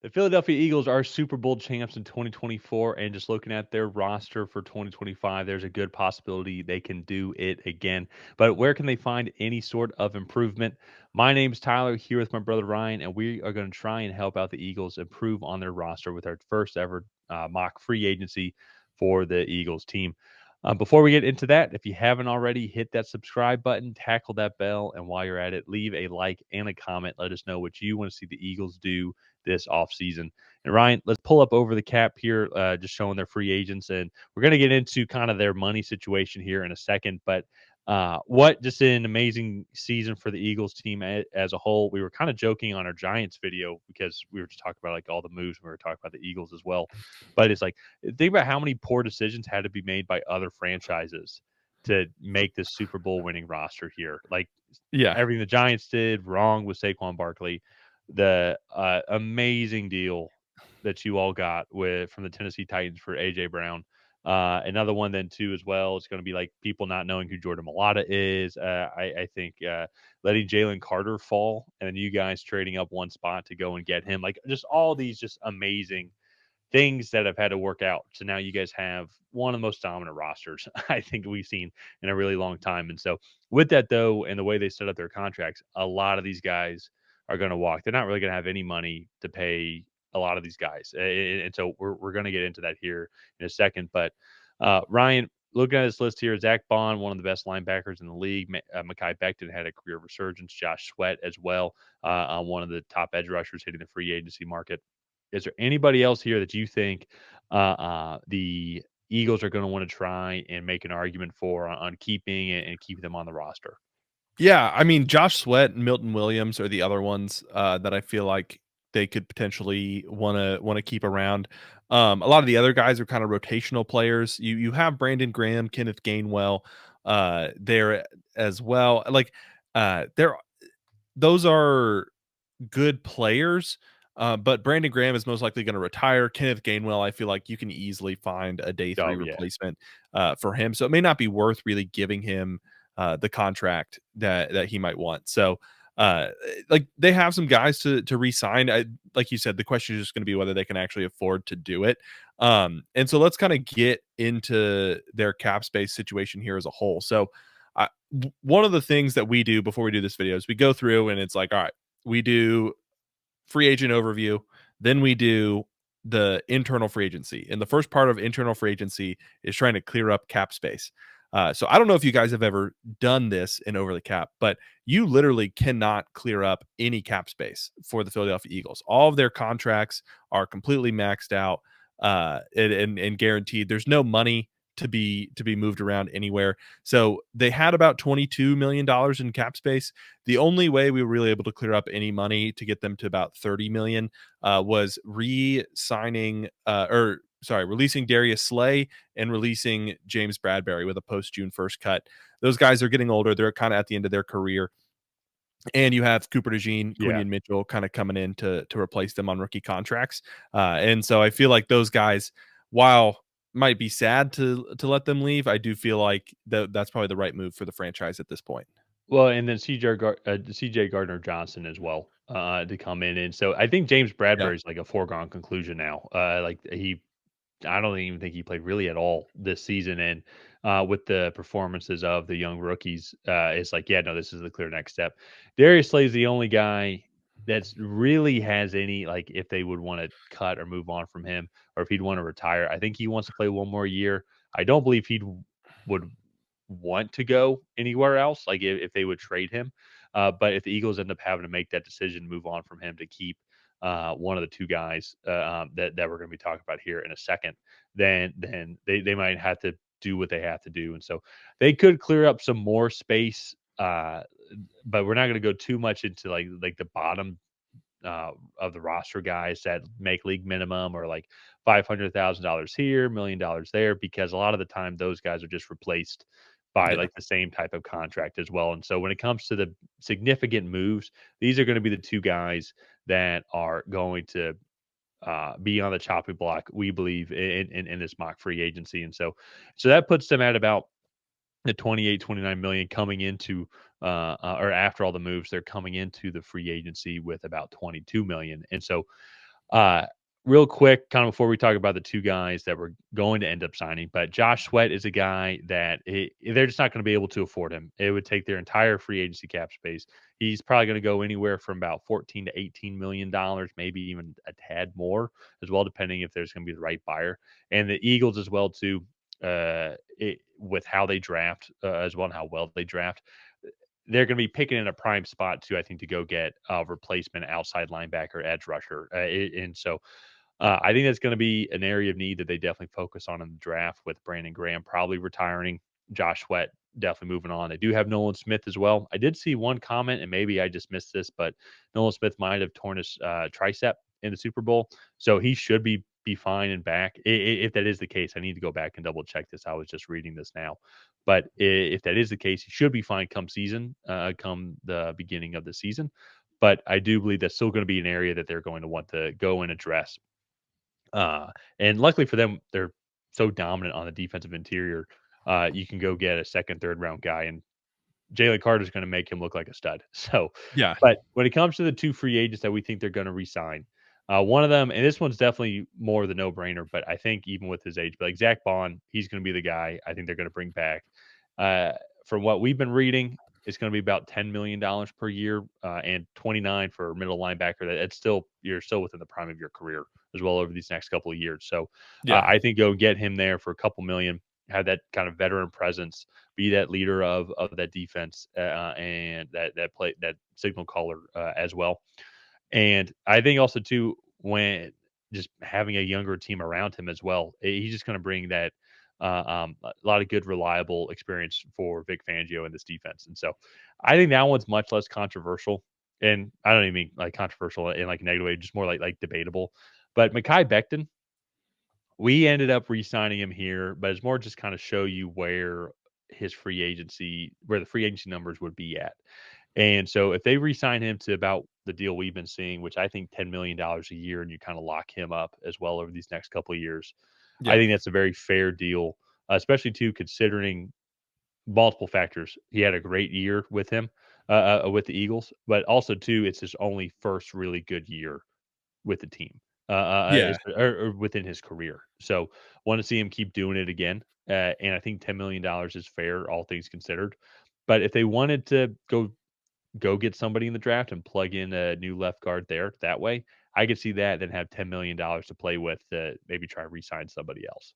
The Philadelphia Eagles are Super Bowl champs in 2024, and just looking at their roster for 2025, there's a good possibility they can do it again. But where can they find any sort of improvement? My name's Tyler, here with my brother Ryan, and we are going to try and help out the Eagles improve on their roster with our first ever mock free agency for the Eagles team. Before we get into that, if you haven't already, hit that subscribe button, tackle that bell, and while you're at it, leave a like and a comment. Let us know what you want to see the Eagles do this offseason. And Ryan, let's pull up over the cap here, just showing their free agents. And we're going to get into kind of their money situation here in a second. But what just an amazing season for the Eagles team as a whole. We were kind of joking on our Giants video because we were just talking about like all the moves. We were talking about the Eagles as well. But it's like, think about how many poor decisions had to be made by other franchises to make this Super Bowl winning roster here. Like Yeah. everything the Giants did wrong with Saquon Barkley, the amazing deal that you all got with from the Tennessee Titans for AJ Brown. Another one then too as well. It's going to be like people not knowing who Jordan Mailata is. I think letting Jalen Carter fall and then you guys trading up one spot to go and get him. Like just all these just amazing things that have had to work out. So now you guys have one of the most dominant rosters I think we've seen in a really long time. And so with that though, and the way they set up their contracts, a lot of these guys are going to walk. They're not really going to have any money to pay a lot of these guys. And so we're going to get into that here in a second. But Ryan, looking at this list here, Zach Bond, one of the best linebackers in the league. Mekhi Becton had a career resurgence. Josh Sweat as well, on one of the top edge rushers hitting the free agency market. Is there anybody else here that you think the Eagles are going to want to try and make an argument for on keeping and keeping them on the roster? Yeah, I mean, Josh Sweat and Milton Williams are the other ones, that I feel like they could potentially wanna keep around. A lot of the other guys are kinda rotational players. You have Brandon Graham, Kenneth Gainwell, there as well. Like, they're those are good players, but Brandon Graham is most likely gonna retire. Kenneth Gainwell, I feel like you can easily find a day 3 Oh yeah, replacement, for him, so it may not be worth really giving him, the contract that he might want. So, like, they have some guys to re-sign. Like you said, the question is just gonna be whether they can actually afford to do it. And so let's kinda get into their cap space situation here as a whole. So, one of the things that we do before we do this video is we go through and it's like, all right, we do free agent overview, then we do the internal free agency. And the first part of internal free agency is trying to clear up cap space. So I don't know if you guys have ever done this in Over the Cap, but you literally cannot clear up any cap space for the Philadelphia Eagles. All of their contracts are completely maxed out, and guaranteed. There's no money to be moved around anywhere. So they had about $22 million in cap space. The only way we were really able to clear up any money to get them to about 30 million was re-signing or sorry, releasing Darius Slay and releasing James Bradbury with a post June 1st cut. Those guys are getting older. They're kind of at the end of their career. And you have Cooper DeJean, yeah. Quinion Mitchell kind of coming in to replace them on rookie contracts. And so I feel like those guys, while might be sad to let them leave, I do feel like that's probably the right move for the franchise at this point. Well, and then CJ Gardner Johnson as well to come in, and so I think James Yeah. Bradbury is like a foregone conclusion now. Like I don't even think he played really at all this season. And with the performances of the young rookies, it's like, yeah, no, this is the clear next step. Darius Slay's the only guy that's really has any, like, if they would want to cut or move on from him or if he'd want to retire. I think he wants to play one more year. I don't believe he would want to go anywhere else, like if they would trade him. But if the Eagles end up having to make that decision, move on from him to keep one of the two guys that we're going to be talking about here in a second, then they might have to do what they have to do, and so they could clear up some more space. But we're not going to go too much into like the bottom of the roster guys that make league minimum or like $500,000 here, $1 million there, because a lot of the time those guys are just replaced by Yeah. like the same type of contract as well. And so when it comes to the significant moves, these are going to be the two guys that are going to be on the chopping block, we believe, in this mock free agency. And so that puts them at about the 28, 29 million coming into or after all the moves, they're coming into the free agency with about 22 million. And so Uh, Real quick, kind of before we talk about the two guys that we're going to end up signing, but Josh Sweat is a guy that they're just not going to be able to afford him. It would take their entire free agency cap space. He's probably going to go anywhere from about 14 to 18 million dollars, maybe even a tad more as well, depending if there's going to be the right buyer. And the Eagles as well too, with how they draft as well and how well they draft, they're going to be picking in a prime spot too, I think, to go get a replacement outside linebacker, edge rusher, and so I think that's going to be an area of need that they definitely focus on in the draft with Brandon Graham probably retiring, Josh Sweat definitely moving on. They do have Nolan Smith as well. I did see one comment, and maybe I just missed this, but Nolan Smith might have torn his tricep in the Super Bowl, so he should be fine and back. If that is the case, I need to go back and double check this. I was just reading this now, but if that is the case, he should be fine come season, come the beginning of the season. But I do believe that's still going to be an area that they're going to want to go and address, and luckily for them, they're so dominant on the defensive interior. You can go get a second, third round guy, and Jalen Carter's going to make him look like a stud. So, Yeah, but when it comes to the two free agents that we think they're going to re-sign, one of them, and this one's definitely more the no-brainer, but I think even with his age, but like Zach Bond, he's going to be the guy I think they're going to bring back. Uh, from what we've been reading, it's going to be about $10 million per year, and 29 for middle linebacker. That's still you're still within the prime of your career as well over these next couple of years. So, yeah, I think go get him there for a couple million, have that kind of veteran presence, be that leader of that defense, and that signal caller as well. And I think also too, when just having a younger team around him as well, he's just going to bring that a lot of good, reliable experience for Vic Fangio in this defense. And so, I think that one's much less controversial. And I don't even mean like controversial in like a negative way, just more like debatable. But Mekhi Becton, we ended up re-signing him here, but it's more just kind of show you where the free agency numbers would be at. And so if they re-sign him to about the deal we've been seeing, which I think $10 million a year, and you kind of lock him up as well over these next couple of years, I yeah, think that's a very fair deal, especially too considering multiple factors. He had a great year with him, with the Eagles, but also too, it's his only first really good year with the team, yeah. or within his career. So want to see him keep doing it again. And I think $10 million is fair, all things considered. But if they wanted to go get somebody in the draft and plug in a new left guard there that way, I could see that. Then have $10 million to play with to maybe try and re-sign somebody else.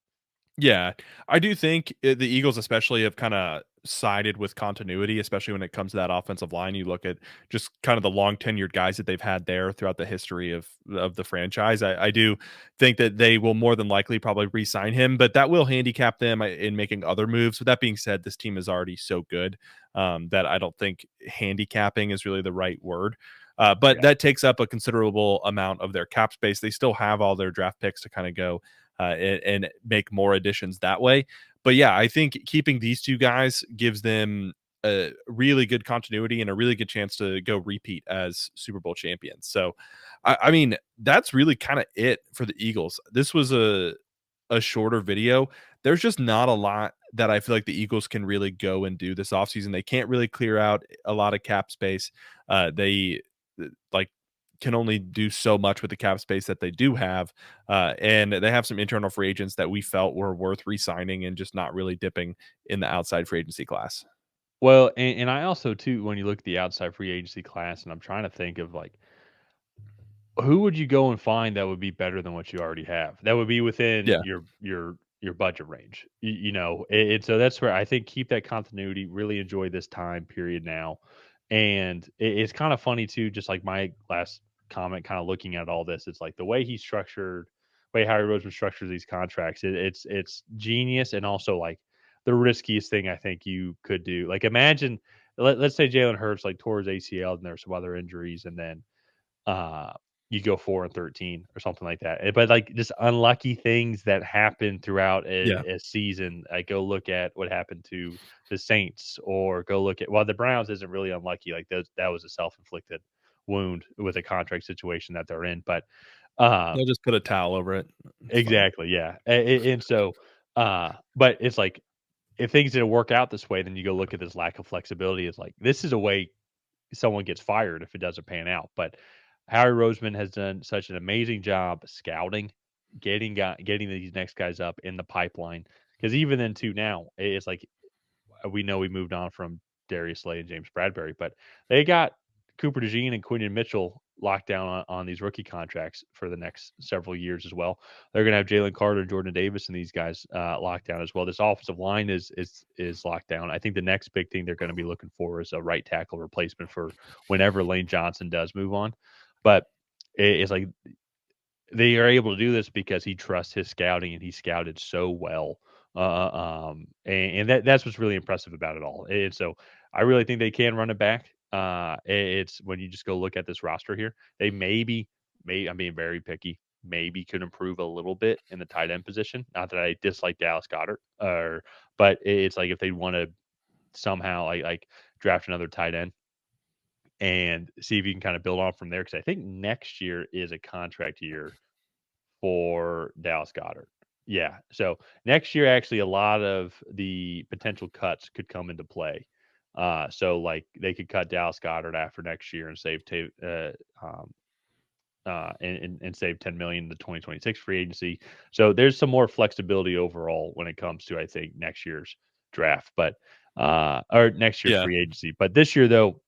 Yeah, I do think the Eagles, especially, have kind of sided with continuity, especially when it comes to that offensive line. You look at just kind of the long tenured guys that they've had there throughout the history of the franchise. I do think that they will more than likely probably re-sign him, but that will handicap them in making other moves. With that being said, this team is already so good that I don't think handicapping is really the right word. But Yeah. that takes up a considerable amount of their cap space. They still have all their draft picks to kind of go and make more additions that way. But yeah, I think keeping these two guys gives them a really good continuity and a really good chance to go repeat as Super Bowl champions. So, I mean, that's really kind of it for the Eagles. This was a shorter video. There's just not a lot that I feel like the Eagles can really go and do this offseason. They can't really clear out a lot of cap space. They like can only do so much with the cap space that they do have. And they have some internal free agents that we felt were worth re-signing and just not really dipping in the outside free agency class. Well, and I also too, when you look at the outside free agency class, and I'm trying to think of like who would you go and find that would be better than what you already have? That would be within Yeah. your budget range. So that's where I think keep that continuity, really enjoy this time period now. And it's kind of funny too, just like my last comment, kind of looking at all this, it's like the way Howie Roseman structures these contracts, it's genius and also like the riskiest thing I think you could do. Like imagine let's say Jalen Hurts like tore his ACL and there's some other injuries and then uh, you go 4-13 or something like that. But like just unlucky things that happen throughout Yeah. a season. I go look at what happened to the Saints, or go look at the Browns isn't really unlucky. Like that was a self inflicted wound with a contract situation that they're in. But They'll just put a towel over it. It's fine. exactly, yeah. And so, but it's like if things didn't work out this way, then you go look at this lack of flexibility. It's like this is a way someone gets fired if it doesn't pan out. But Howie Roseman has done such an amazing job scouting, getting these next guys up in the pipeline. Because even then, too, now it's like we know we moved on from Darius Slay and James Bradbury, but they got Cooper DeJean and Quinion Mitchell locked down on these rookie contracts for the next several years as well. They're going to have Jalen Carter and Jordan Davis and these guys locked down as well. This offensive line is locked down. I think the next big thing they're going to be looking for is a right tackle replacement for whenever Lane Johnson does move on. But it's like they are able to do this because he trusts his scouting and he scouted so well. And that's what's really impressive about it all. And so I really think they can run it back. It's when you just go look at this roster here, they may I'm being very picky, maybe could improve a little bit in the tight end position. Not that I dislike Dallas Goddard, but it's like if they want to somehow like draft another tight end and see if you can kind of build on from there. Because I think next year is a contract year for Dallas Goddard. Yeah. So next year, actually, a lot of the potential cuts could come into play. So like they could cut Dallas Goddard after next year and save and save 10 million in the 2026 free agency. So there's some more flexibility overall when it comes to I think next year's draft, but or next year's Yeah. free agency. But this year though,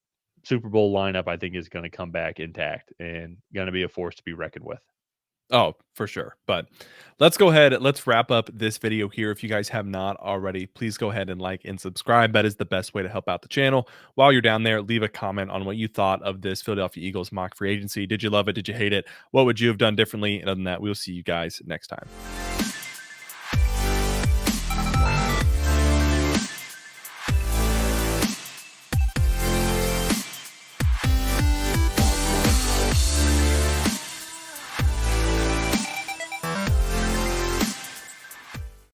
Super Bowl lineup I think is going to come back intact and going to be a force to be reckoned with. Oh, for sure. But let's go ahead. Let's wrap up this video here. If you guys have not already, please go ahead and like and subscribe. That is the best way to help out the channel. While you're down there, leave a comment on what you thought of this Philadelphia Eagles mock free agency. Did you love it? Did you hate it? What would you have done differently? And other than that, we'll see you guys next time.